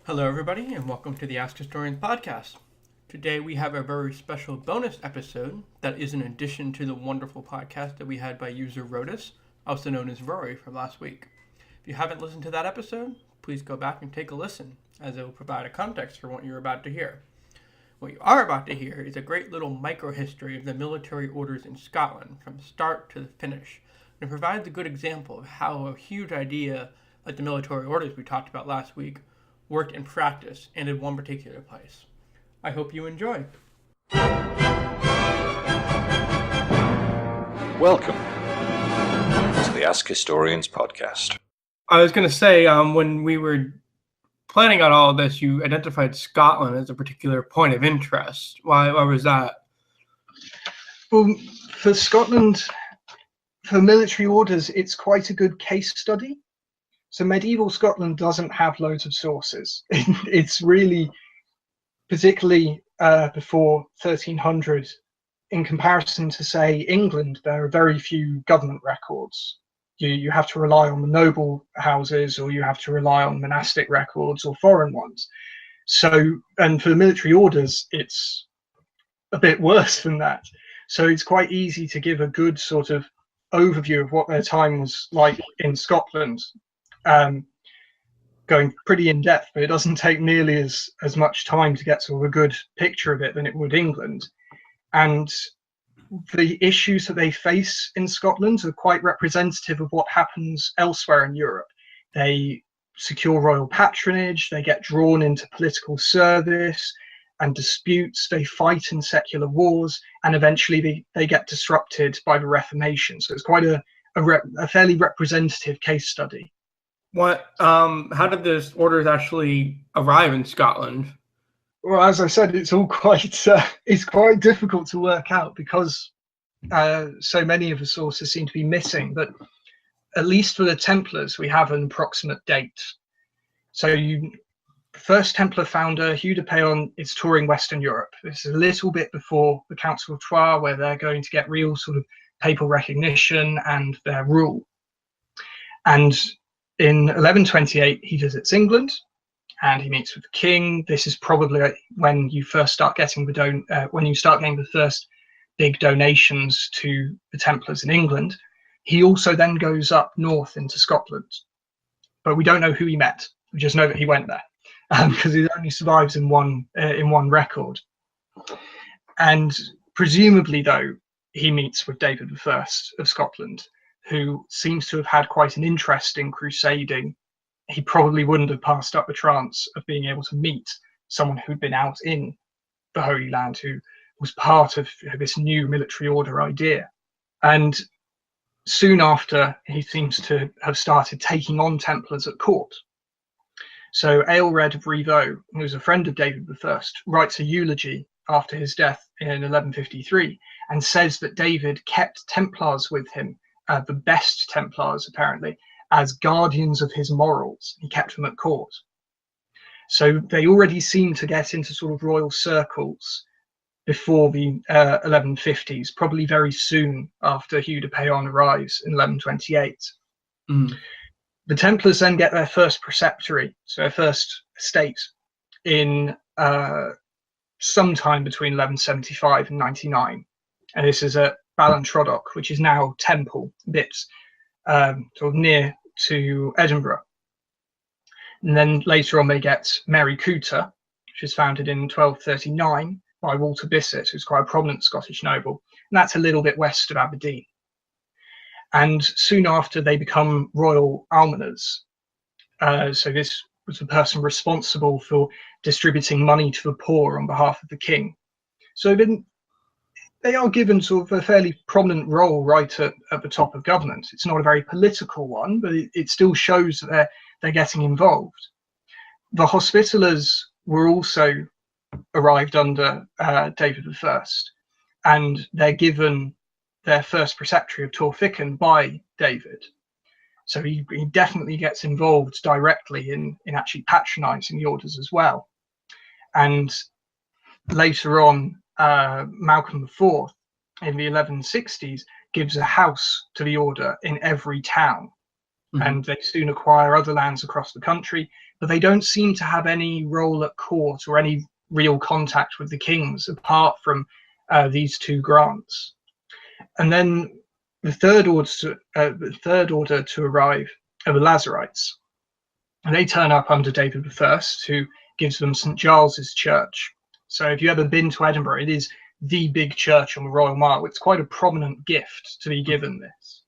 Hello, everybody, and welcome to the Ask Historians podcast. Today we have a very special bonus episode that is in addition to the wonderful podcast that we had by user Rotus, also known as Rory, from last week. If you haven't listened to that episode, please go back and take a listen, as it will provide a context for what you're about to hear. What you are about to hear is a great little microhistory of the military orders in Scotland from start to the finish, and it provides a good example of how a huge idea like the military orders we talked about last week worked in practice and in one particular place. I hope you enjoy. Welcome to the Ask Historians podcast. I was going to say, when we were planning on all of this, you identified Scotland as a particular point of interest. Why was that? Well, for Scotland, for military orders, it's quite a good case study. So medieval Scotland doesn't have loads of sources. It's really, particularly before 1300, in comparison to, say, England, there are very few government records. You have to rely on the noble houses, or you have to rely on monastic records or foreign ones. So, and for the military orders, it's a bit worse than that. So it's quite easy to give a good sort of overview of what their time was like in Scotland. Going pretty in depth, but it doesn't take nearly as much time to get sort of a good picture of it than it would England. And the issues that they face in Scotland are quite representative of what happens elsewhere in Europe. They secure royal patronage, they get drawn into political service and disputes, they fight in secular wars, and eventually they get disrupted by the Reformation. So it's quite a fairly representative case study. How did those orders actually arrive in Scotland? Well, as I said, it's all it's quite difficult to work out because so many of the sources seem to be missing. But at least for the Templars, we have an approximate date. So first Templar founder, Hugh de Payens, is touring Western Europe. This is a little bit before the Council of Troyes, where they're going to get real sort of papal recognition and their rule. And in 1128, he visits England and he meets with the king. This is probably when you first start getting the first big donations to the Templars in England. He also then goes up north into Scotland, but we don't know who he met. We just know that he went there because it only survives in one record. And presumably, though, he meets with David I of Scotland, who seems to have had quite an interest in crusading. He probably wouldn't have passed up the chance of being able to meet someone who'd been out in the Holy Land, who was part of this new military order idea. And soon after, he seems to have started taking on Templars at court. So Aelred of Rievaulx, who was a friend of David I, writes a eulogy after his death in 1153 and says that David kept Templars with him, the best Templars apparently, as guardians of his morals. He kept them at court. So they already seem to get into sort of royal circles before the 1150s, probably very soon after Hugh de Payens arrives in 1128. The Templars then get their first preceptory, so their first estate, in sometime between 1175 and 99. And this is at Ballintrodoch, which is now Temple, a bit sort of near to Edinburgh. And then later on they get Mary Cooter, which is founded in 1239 by Walter Bissett, who's quite a prominent Scottish noble, and that's a little bit west of Aberdeen. And soon after they become royal almoners. So this was the person responsible for distributing money to the poor on behalf of the king. So then they are given sort of a fairly prominent role right at the top of government. It's not a very political one, but it still shows that they're getting involved. The Hospitallers were also arrived under David I, and they're given their first preceptory of Torficcan by David. So he definitely gets involved directly in actually patronising the orders as well. And later on, Malcolm IV in the 1160s gives a house to the order in every town. And they soon acquire other lands across the country. but they don't seem to have any role at court or any real contact with the kings apart from these two grants. And then the third order to arrive are the Lazarites. And they turn up under David I, who gives them St. Giles's Church. So if you've ever been to Edinburgh, it is the big church on the Royal Mile. It's quite a prominent gift to be given this.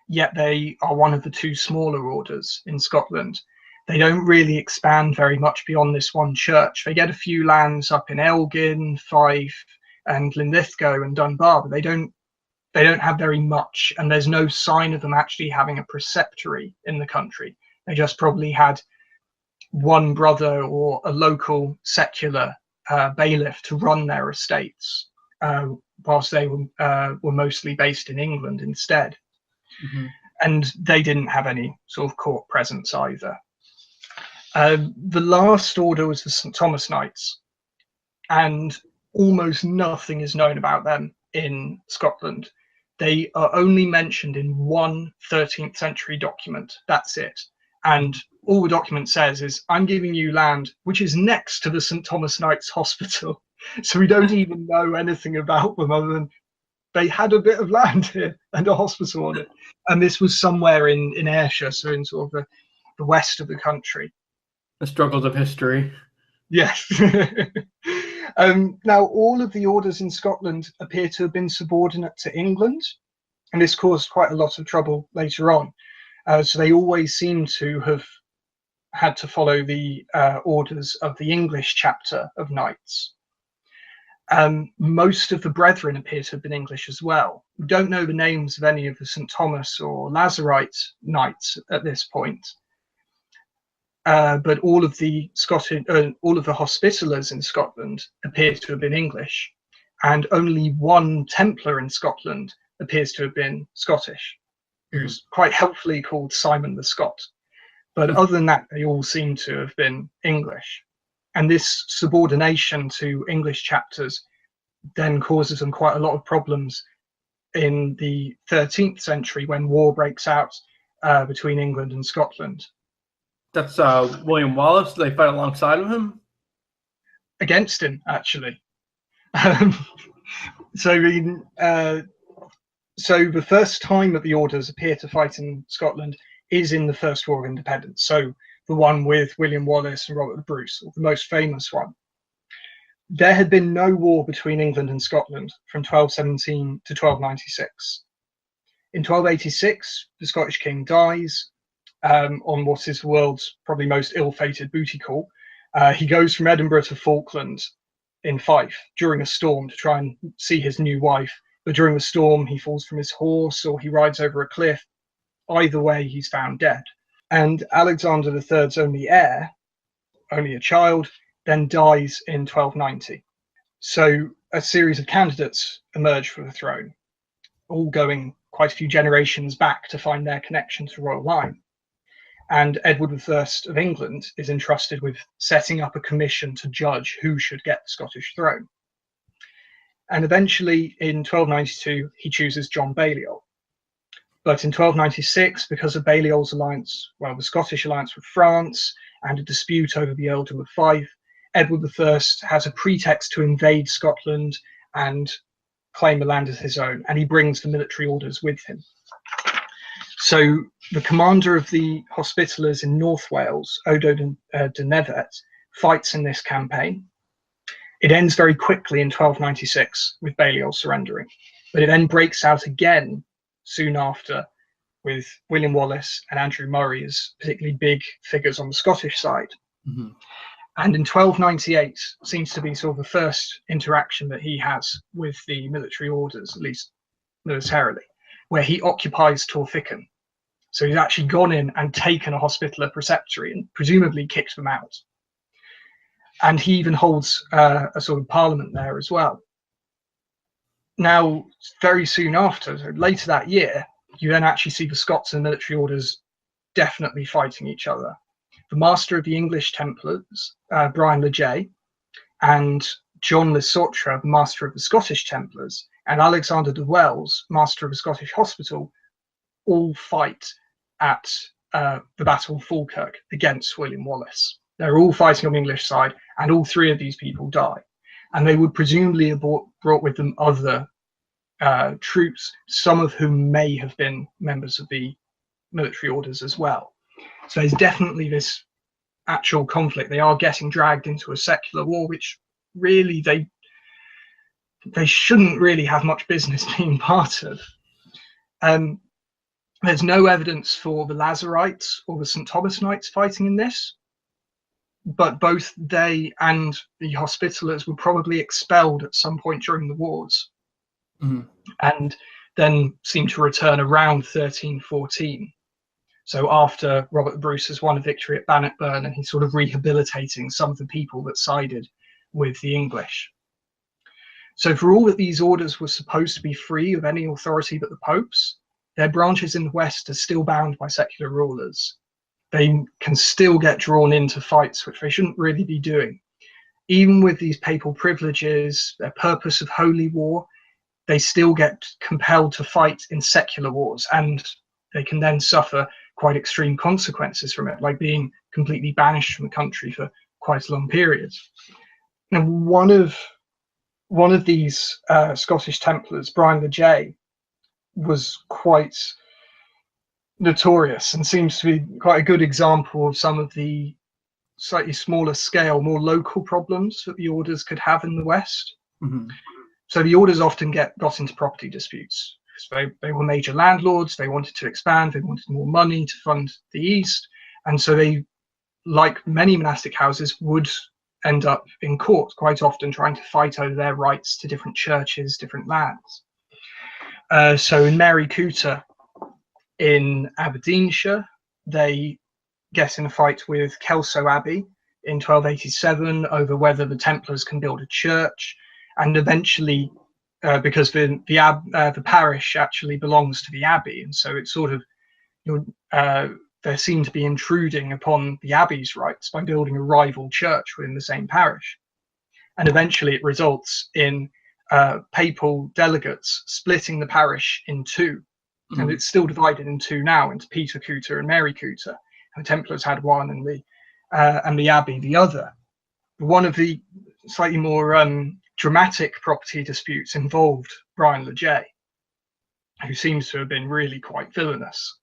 Yet they are one of the two smaller orders in Scotland. They don't really expand very much beyond this one church. They get a few lands up in Elgin, Fife, and Linlithgow and Dunbar, but they don't have very much, and there's no sign of them actually having a preceptory in the country. They just probably had one brother or a local secular bailiff to run their estates, whilst they were mostly based in England instead. Mm-hmm. And they didn't have any sort of court presence either. The last order was the St. Thomas Knights, and almost nothing is known about them in Scotland. They are only mentioned in one 13th century document. That's it. And all the document says is, I'm giving you land which is next to the St. Thomas Knights Hospital. So we don't even know anything about them other than they had a bit of land here and a hospital on it. And this was somewhere in Ayrshire, so in sort of the west of the country. The struggles of history. Yes. Now, all of the orders in Scotland appear to have been subordinate to England, and this caused quite a lot of trouble later on. So they always seem to have had to follow the orders of the English chapter of knights. Most of the brethren appear to have been English as well. We don't know the names of any of the St. Thomas or Lazarite knights at this point. But all of the Hospitallers in Scotland appear to have been English, and only one Templar in Scotland appears to have been Scottish, who's quite helpfully called Simon the Scot. But other than that, they all seem to have been English. And this subordination to English chapters then causes them quite a lot of problems in the 13th century when war breaks out between England and Scotland. That's William Wallace. They fight alongside of him? Against him, actually. So the first time that the orders appear to fight in Scotland is in the First War of Independence. So the one with William Wallace and Robert the Bruce, or the most famous one. There had been no war between England and Scotland from 1217 to 1296. In 1286, the Scottish king dies on what is the world's probably most ill-fated booty call. He goes from Edinburgh to Falkland in Fife during a storm to try and see his new wife. But during the storm, he falls from his horse or he rides over a cliff. Either way, he's found dead. And Alexander III's only heir, only a child, then dies in 1290. So a series of candidates emerge for the throne, all going quite a few generations back to find their connection to royal line. And Edward I of England is entrusted with setting up a commission to judge who should get the Scottish throne. And eventually, in 1292, he chooses John Balliol. But in 1296, because of Balliol's alliance, well, the Scottish alliance with France, and a dispute over the earldom of Fife, Edward I has a pretext to invade Scotland and claim the land as his own, and he brings the military orders with him. So the commander of the Hospitallers in North Wales, Odo de Nevet, fights in this campaign. It ends very quickly in 1296 with Balliol surrendering, but it then breaks out again soon after with William Wallace and Andrew Murray as particularly big figures on the Scottish side. Mm-hmm. And in 1298 seems to be sort of the first interaction that he has with the military orders, at least militarily, where he occupies Torficum. So he's actually gone in and taken a Hospitaller preceptory and presumably kicked them out. And he even holds a sort of parliament there as well. Now, very soon after, so later that year, you then actually see the Scots and military orders definitely fighting each other. The master of the English Templars, Brian Le Jay, and John Le Sautre, master of the Scottish Templars, and Alexander de Wells, master of the Scottish Hospital, all fight at the Battle of Falkirk against William Wallace. They're all fighting on the English side, and all three of these people die. And they would presumably have brought with them other troops, some of whom may have been members of the military orders as well. So there's definitely this actual conflict. They are getting dragged into a secular war, which really they shouldn't really have much business being part of. There's no evidence for the Lazarites or the St. Thomas Knights fighting in this, but both they and the Hospitallers were probably expelled at some point during the wars, and then seemed to return around 1314. So after Robert the Bruce has won a victory at Bannockburn, and he's sort of rehabilitating some of the people that sided with the English. So for all that these orders were supposed to be free of any authority but the popes, their branches in the West are still bound by secular rulers. They can still get drawn into fights, which they shouldn't really be doing. Even with these papal privileges, their purpose of holy war, they still get compelled to fight in secular wars, and they can then suffer quite extreme consequences from it, like being completely banished from the country for quite long periods. Now, one of these Scottish Templars, Brian le Jay, was quite notorious and seems to be quite a good example of some of the slightly smaller scale, more local problems that the orders could have in the West. So the orders often got into property disputes. So they were major landlords, they wanted to expand, they wanted more money to fund the East, and so they, like many monastic houses, would end up in court quite often trying to fight over their rights to different churches, different lands. So in Mary Cooter in Aberdeenshire, they get in a fight with Kelso Abbey in 1287 over whether the Templars can build a church, and eventually, because the parish actually belongs to the abbey, and so it's sort of they're seen to be intruding upon the abbey's rights by building a rival church within the same parish, and eventually it results in papal delegates splitting the parish in two, and it's still divided in two now, into Peter Cooter and Mary Cooter. And the Templars had one, and the abbey the other. One of the slightly more dramatic property disputes involved Brian le Jay, who seems to have been really quite villainous.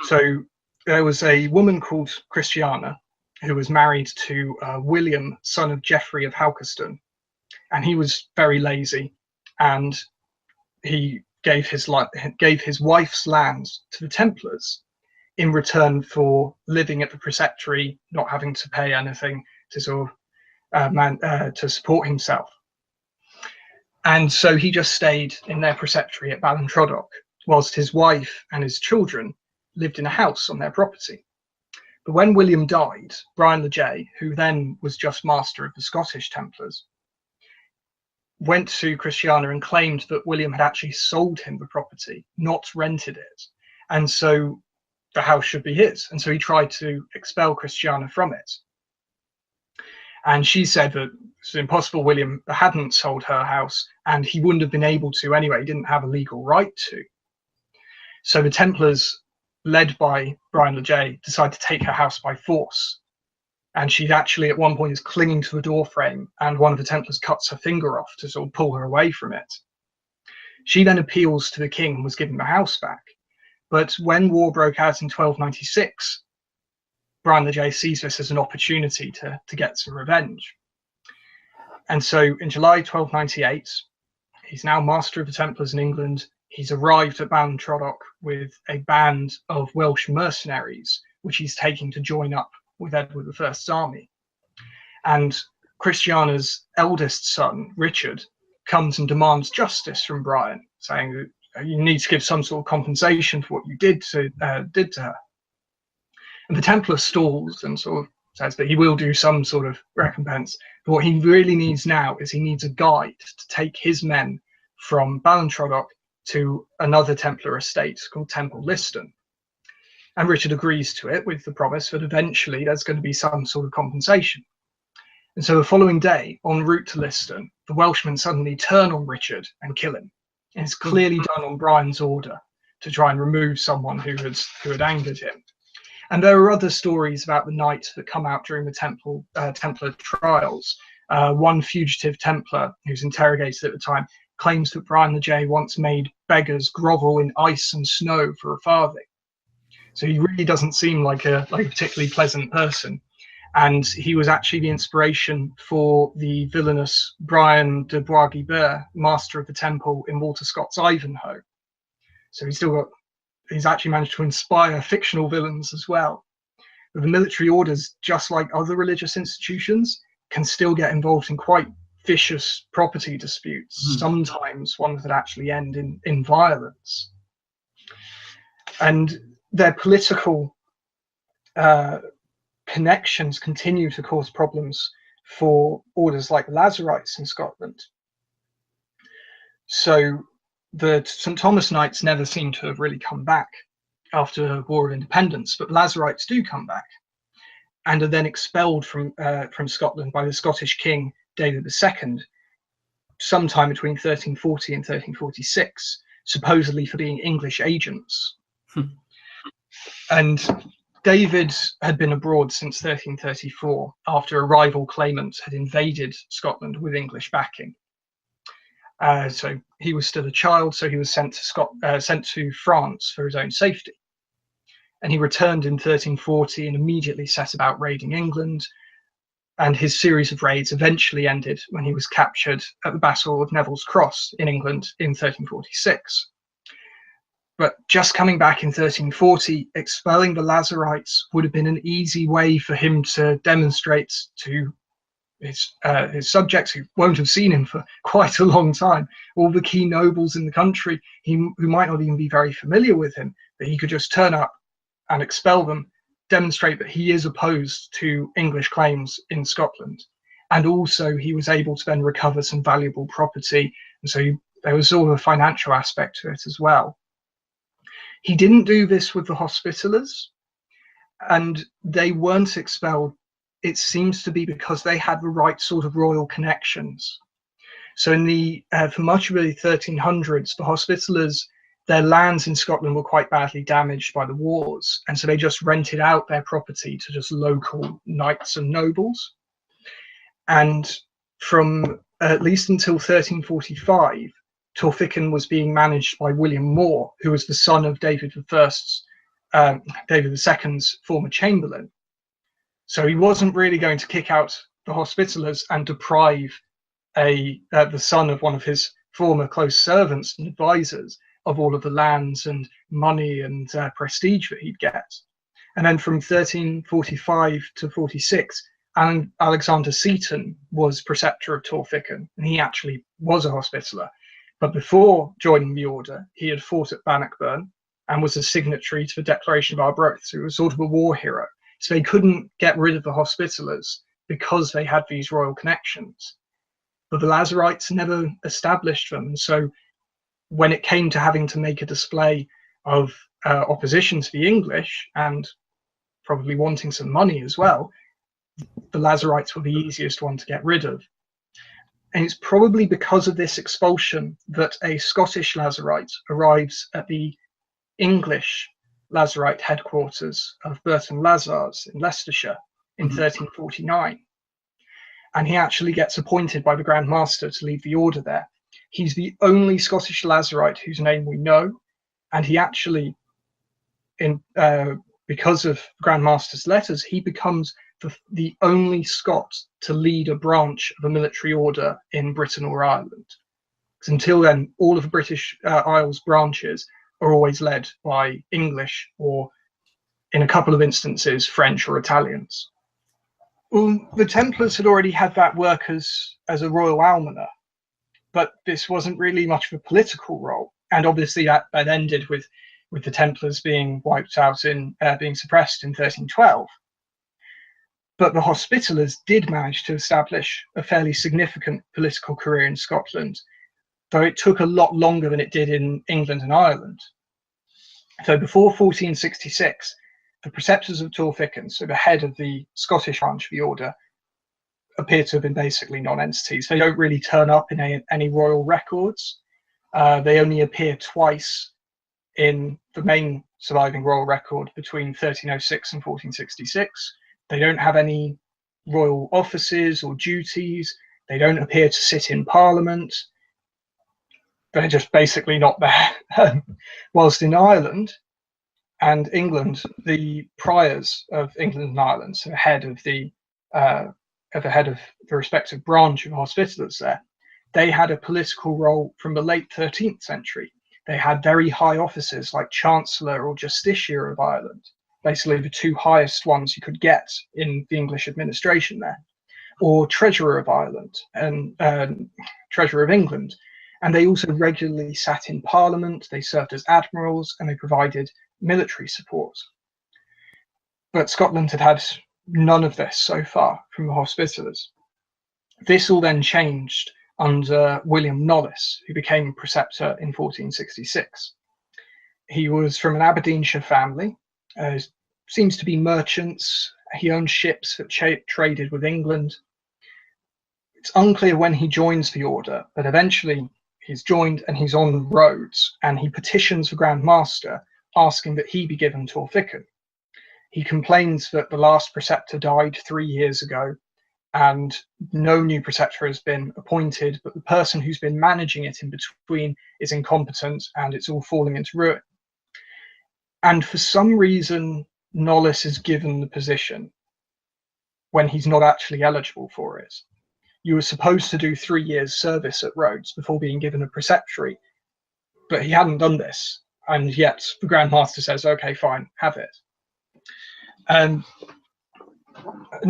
So there was a woman called Christiana who was married to William, son of Geoffrey of Halkerston, and he was very lazy, and he gave his wife's land to the Templars in return for living at the preceptory, not having to pay anything to sort of to support himself. And so he just stayed in their preceptory at Ballintrodoch, whilst his wife and his children lived in a house on their property. But when William died, Brian le Jay, who then was just master of the Scottish Templars, went to Christiana and claimed that William had actually sold him the property, not rented it, and so the house should be his. And so he tried to expel Christiana from it. And she said that it's impossible, William hadn't sold her house, and he wouldn't have been able to anyway. He didn't have a legal right to. So the Templars, led by Brian le Jay, decided to take her house by force. And she actually at one point is clinging to the door frame, and one of the Templars cuts her finger off to sort of pull her away from it. She then appeals to the king and was given the house back. But when war broke out in 1296, Brian le Jay sees this as an opportunity to get some revenge. And so in July 1298, he's now master of the Templars in England. He's arrived at Ballintrodoch with a band of Welsh mercenaries, which he's taking to join up with Edward I's army. And Christiana's eldest son, Richard, comes and demands justice from Brian, saying that you need to give some sort of compensation for what you did to her. And the Templar stalls and sort of says that he will do some sort of recompense. But what he really needs now is he needs a guide to take his men from Ballintrodoch to another Templar estate called Temple Liston. And Richard agrees to it with the promise that eventually there's going to be some sort of compensation. And so the following day, en route to Liston, the Welshmen suddenly turn on Richard and kill him. And it's clearly done on Brian's order. to try and remove someone who had angered him. And there are other stories about the knight that come out during the Templar trials. One fugitive Templar who's interrogated at the time claims that Brian the Jay once made beggars grovel in ice and snow for a farthing. So he really doesn't seem like a particularly pleasant person. And he was actually the inspiration for the villainous Brian de Bois Guilbert, master of the temple in Walter Scott's Ivanhoe. So he's actually managed to inspire fictional villains as well. But the military orders, just like other religious institutions, can still get involved in quite vicious property disputes, sometimes ones that actually end in violence. And their political connections continue to cause problems for orders like the Lazarites in Scotland. So the St. Thomas Knights never seem to have really come back after the War of Independence, but Lazarites do come back and are then expelled from Scotland by the Scottish King David II sometime between 1340 and 1346, supposedly for being English agents. And David had been abroad since 1334 after a rival claimant had invaded Scotland with English backing. So he was still a child, so he was sent to France for his own safety. And he returned in 1340 and immediately set about raiding England. And his series of raids eventually ended when he was captured at the Battle of Neville's Cross in England in 1346. But just coming back in 1340, expelling the Lazarites would have been an easy way for him to demonstrate to his subjects, who won't have seen him for quite a long time, all the key nobles in the country who might not even be very familiar with him, that he could just turn up and expel them, demonstrate that he is opposed to English claims in Scotland. And also he was able to then recover some valuable property. And so there was sort of a financial aspect to it as well. He didn't do this with the Hospitallers, and they weren't expelled, it seems to be, because they had the right sort of royal connections. So for much of the 1300s, the Hospitallers, their lands in Scotland were quite badly damaged by the wars, and so they just rented out their property to just local knights and nobles. And from at least until 1345, Torphickan was being managed by William Moore, who was the son of David II's former chamberlain. So he wasn't really going to kick out the Hospitallers and deprive the son of one of his former close servants and advisors of all of the lands and money and prestige that he'd get. And then from 1345 to 46, Alexander Seton was preceptor of Torphickan, and he actually was a Hospitaller. But before joining the order, he had fought at Bannockburn and was a signatory to the Declaration of Arbroath, so he was sort of a war hero. So they couldn't get rid of the Hospitallers because they had these royal connections. But the Lazarites never established them. So when it came to having to make a display of opposition to the English and probably wanting some money as well, the Lazarites were the easiest one to get rid of. And it's probably because of this expulsion that a Scottish Lazarite arrives at the English Lazarite headquarters of Burton Lazars in Leicestershire in 1349. And he actually gets appointed by the Grand Master to lead the order there. He's the only Scottish Lazarite whose name we know, and he actually, because of Grand Master's letters, he becomes the only Scot to lead a branch of a military order in Britain or Ireland. Because until then, all of the British Isles branches are always led by English or, in a couple of instances, French or Italians. Well, the Templars had already had that work as a royal almoner, but this wasn't really much of a political role. And obviously that ended with the Templars being wiped out being suppressed in 1312. But the Hospitallers did manage to establish a fairly significant political career in Scotland, though it took a lot longer than it did in England and Ireland. So before 1466, the preceptors of Torphickan, so the head of the Scottish branch of the order, appear to have been basically non-entities. They don't really turn up in any royal records. They only appear twice in the main surviving royal record between 1306 and 1466. They don't have any royal offices or duties. They don't appear to sit in Parliament. They're just basically not there. Whilst in Ireland and England, the priors of England and Ireland, so head of the respective branch of Hospitallers there, they had a political role from the late 13th century. They had very high offices like Chancellor or Justiciar of Ireland, basically the two highest ones you could get in the English administration there, or Treasurer of Ireland and Treasurer of England. And they also regularly sat in Parliament, they served as admirals, and they provided military support. But Scotland had had none of this so far from the Hospitallers. This all then changed under William Knollys, who became preceptor in 1466. He was from an Aberdeenshire family, seems to be merchants. He owned ships that traded with England. It's unclear when he joins the order, but eventually he's joined and he's on Rhodes, and he petitions the Grand Master asking that he be given Torficcan. He complains that the last preceptor died 3 years ago and no new preceptor has been appointed, but the person who's been managing it in between is incompetent and it's all falling into ruin. And for some reason, Knollys is given the position when he's not actually eligible for it. You were supposed to do 3 years service at Rhodes before being given a preceptory, but he hadn't done this, and yet the Grand Master says, okay, fine, have it. And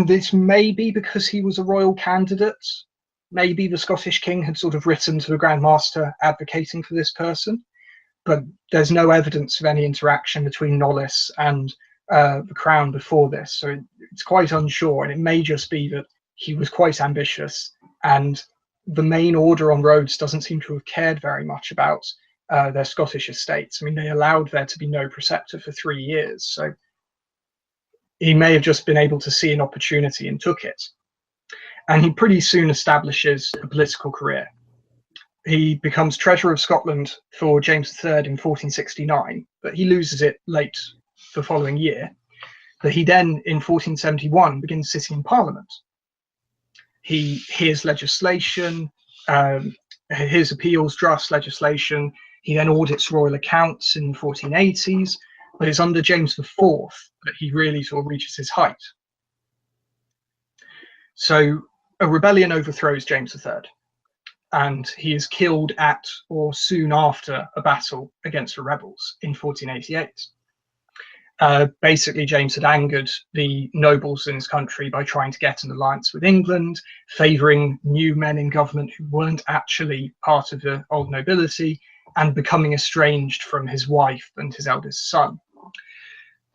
this may be because he was a royal candidate. Maybe the Scottish king had sort of written to the Grand Master advocating for this person, but there's no evidence of any interaction between Knollys and the crown before this, so it's quite unsure, and it may just be that he was quite ambitious, and the main order on Rhodes doesn't seem to have cared very much about their Scottish estates. I mean, they allowed there to be no preceptor for 3 years, so he may have just been able to see an opportunity and took it. And he pretty soon establishes a political career. He becomes Treasurer of Scotland for James III in 1469, but he loses it late the following year. But he then, in 1471, begins sitting in Parliament. He hears legislation, hears appeals, drafts legislation. He then audits royal accounts in the 1480s, but it's under James IV that he really sort of reaches his height. So a rebellion overthrows James III, and he is killed at or soon after a battle against the rebels in 1488. Basically, James had angered the nobles in his country by trying to get an alliance with England, favouring new men in government who weren't actually part of the old nobility, and becoming estranged from his wife and his eldest son.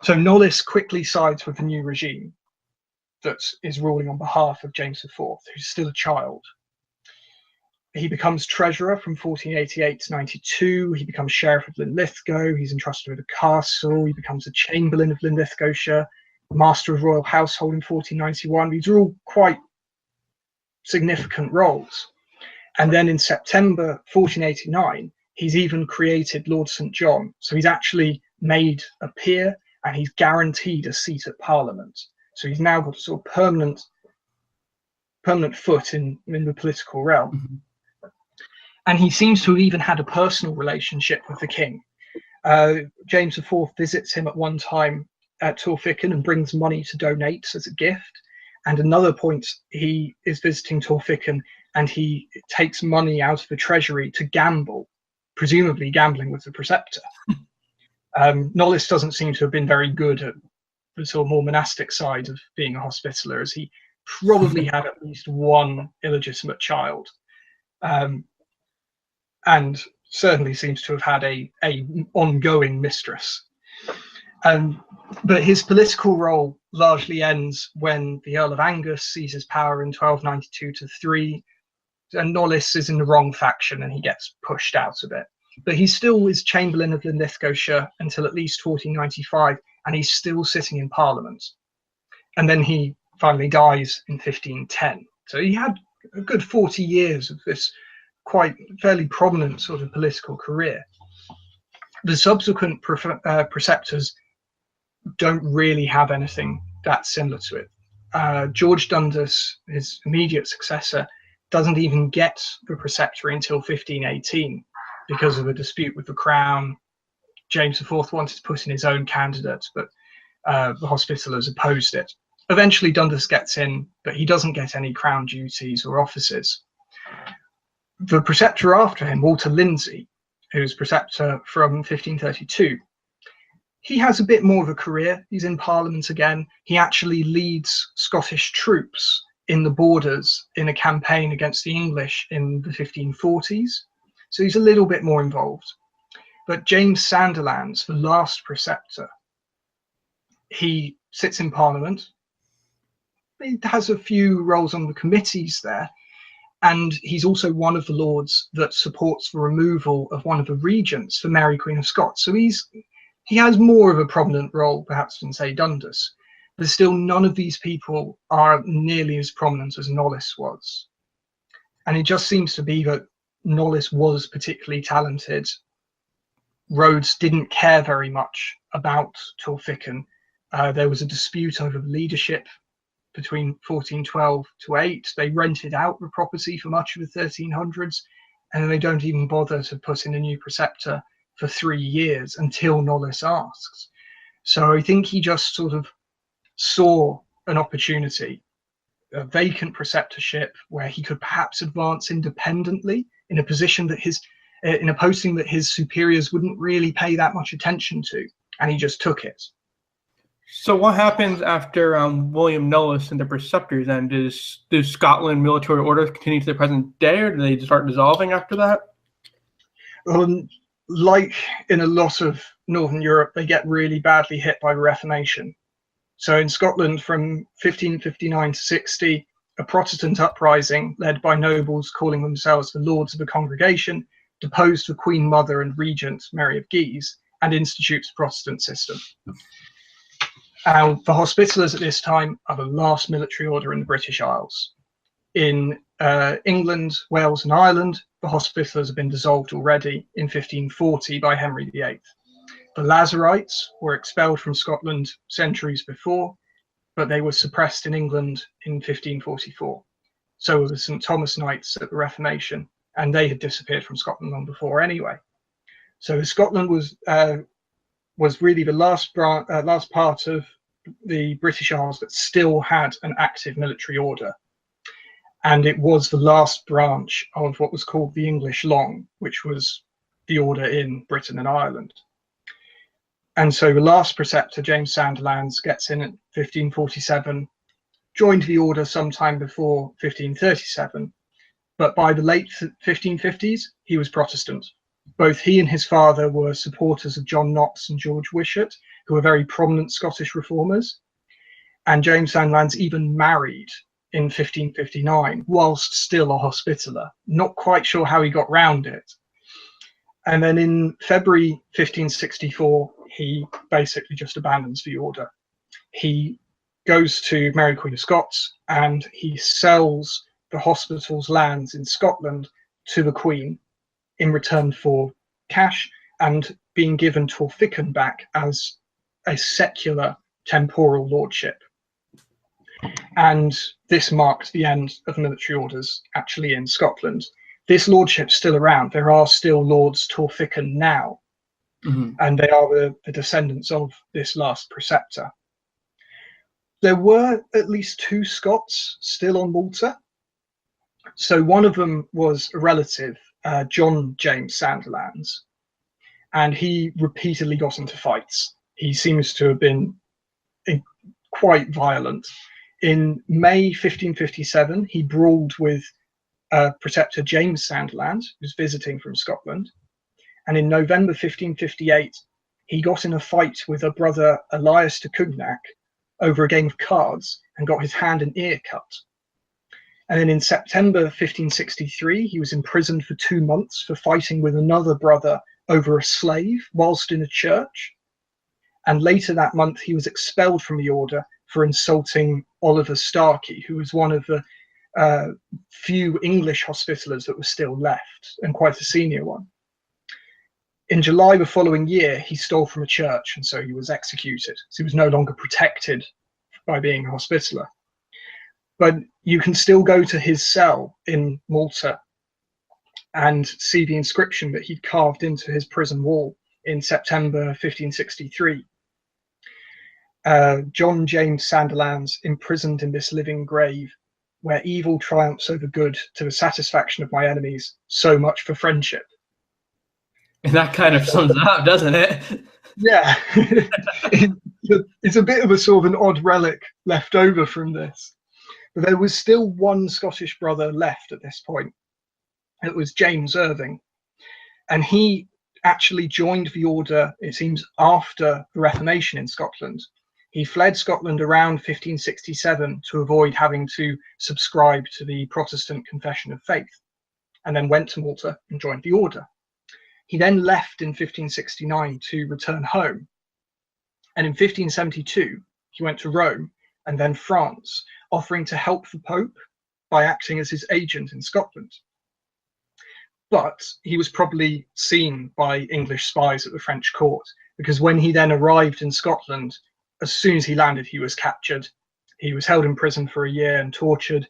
So Knollys quickly sides with the new regime that is ruling on behalf of James IV, who's still a child. He becomes treasurer from 1488 to 92. He becomes sheriff of Linlithgow. He's entrusted with a castle. He becomes a chamberlain of Linlithgowshire, master of royal household in 1491. These are all quite significant roles. And then in September 1489, he's even created Lord St. John. So he's actually made a peer, and he's guaranteed a seat at Parliament. So he's now got a sort of permanent foot in the political realm. Mm-hmm. And he seems to have even had a personal relationship with the king. James IV visits him at one time at Torficcan and brings money to donate as a gift. And another point, he is visiting Torficcan and he takes money out of the treasury to gamble, presumably gambling with the preceptor. Knollys doesn't seem to have been very good at the sort of more monastic side of being a hospitaller, as he probably had at least one illegitimate child. And certainly seems to have had a ongoing mistress. But his political role largely ends when the Earl of Angus seizes power in 1292-3, and Knollys is in the wrong faction and he gets pushed out of it. But he still was Chamberlain of Linlithgowshire until at least 1495, and he's still sitting in Parliament. And then he finally dies in 1510. So he had a good 40 years of this quite fairly prominent sort of political career. The subsequent preceptors don't really have anything that's similar to it. George Dundas, his immediate successor, doesn't even get the preceptory until 1518 because of a dispute with the crown. James IV wanted to put in his own candidate, but the Hospitallers opposed it. Eventually Dundas gets in, but he doesn't get any crown duties or offices. The preceptor after him, Walter Lindsay, who's preceptor from 1532, he has a bit more of a career. He's in Parliament again. He actually leads Scottish troops in the borders in a campaign against the English in the 1540s. So he's a little bit more involved. But James Sandilands, the last preceptor, he sits in Parliament. He has a few roles on the committees there. And he's also one of the lords that supports the removal of one of the regents for Mary Queen of Scots. So he has more of a prominent role, perhaps, than, say, Dundas. But still, none of these people are nearly as prominent as Knollys was. And it just seems to be that Knollys was particularly talented. Rhodes didn't care very much about Torficcan. There was a dispute over leadership between 1412 to 8. They rented out the property for much of the 1300s, and they don't even bother to put in a new preceptor for 3 years until Knollys asks. So I think he just sort of saw an opportunity, a vacant preceptorship where he could perhaps advance independently in a position that in a posting that his superiors wouldn't really pay that much attention to, and he just took it. So what happens after William Knollys and the preceptors? And does Scotland military orders continue to the present day, or do they start dissolving after that? Like in a lot of Northern Europe, they get really badly hit by the Reformation. So in Scotland from 1559 to 60, a Protestant uprising led by nobles calling themselves the Lords of the Congregation deposed the Queen Mother and Regent Mary of Guise and institutes the Protestant system. The Hospitallers at this time are the last military order in the British Isles. In England, Wales and Ireland, the Hospitallers have been dissolved already in 1540 by Henry VIII. The Lazarites were expelled from Scotland centuries before, but they were suppressed in England in 1544. So were the St. Thomas Knights at the Reformation, and they had disappeared from Scotland long before anyway. So Scotland was really the last part of the British Isles that still had an active military order. And it was the last branch of what was called the English Long, which was the order in Britain and Ireland. And so the last preceptor, James Sandilands, gets in at 1547, joined the order sometime before 1537, but by the late 1550s, he was Protestant. Both he and his father were supporters of John Knox and George Wishart, who were very prominent Scottish reformers. And James Sandilands even married in 1559, whilst still a Hospitaller. Not quite sure how he got round it. And then in February 1564, he basically just abandons the order. He goes to Mary Queen of Scots and he sells the hospital's lands in Scotland to the Queen in return for cash and being given Torficcan back as a secular temporal lordship. And this marked the end of military orders actually in Scotland. This lordship's still around. There are still Lords Torficcan now, and they are the descendants of this last preceptor. There were at least 2 Scots still on Malta. So one of them was a relative, John James Sandilands, and he repeatedly got into fights. He seems to have been quite violent. In May 1557, he brawled with Preceptor James Sandilands, who's visiting from Scotland. And in November 1558, he got in a fight with a brother Elias de Cugnac over a game of cards and got his hand and ear cut. And then in September 1563, he was imprisoned for 2 months for fighting with another brother over a slave whilst in a church. And later that month, he was expelled from the order for insulting Oliver Starkey, who was one of the few English Hospitallers that were still left, and quite a senior one. In July the following year, he stole from a church, and so he was executed. So he was no longer protected by being a Hospitaller. But you can still go to his cell in Malta and see the inscription that he'd carved into his prison wall in September 1563. John James Sandilands, imprisoned in this living grave, where evil triumphs over good to the satisfaction of my enemies, so much for friendship. And that kind of sums it up, doesn't it? Yeah. It's a bit of a sort of an odd relic left over from this. But there was still one Scottish brother left at this point. It was James Irving. And he actually joined the order, it seems, after the Reformation in Scotland. He fled Scotland around 1567 to avoid having to subscribe to the Protestant Confession of Faith, and then went to Malta and joined the order. He then left in 1569 to return home. And in 1572, he went to Rome and then France, offering to help the Pope by acting as his agent in Scotland. But he was probably seen by English spies at the French court, because when he then arrived in Scotland, as soon as he landed, he was captured. He was held in prison for a year and tortured,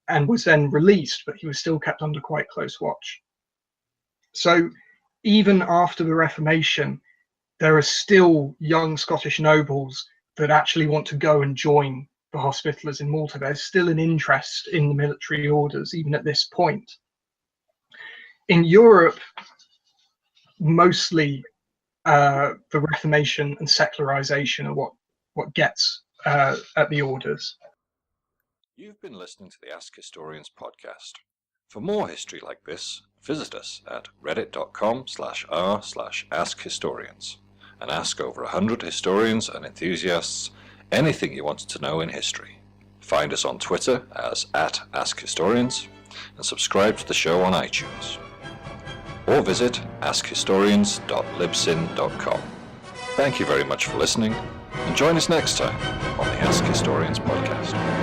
and was then released, but he was still kept under quite close watch. So even after the Reformation, there are still young Scottish nobles that actually want to go and join the Hospitallers in Malta. There's still an interest in the military orders, even at this point. In Europe, mostly the Reformation and secularization are what gets at the orders. You've been listening to the Ask Historians podcast. For more history like this, visit us at reddit.com/r/AskHistorians and ask over 100 historians and enthusiasts anything you wanted to know in history. Find us on Twitter as @AskHistorians and subscribe to the show on iTunes. Or visit askhistorians.libsyn.com. Thank you very much for listening, and join us next time on the Ask Historians podcast.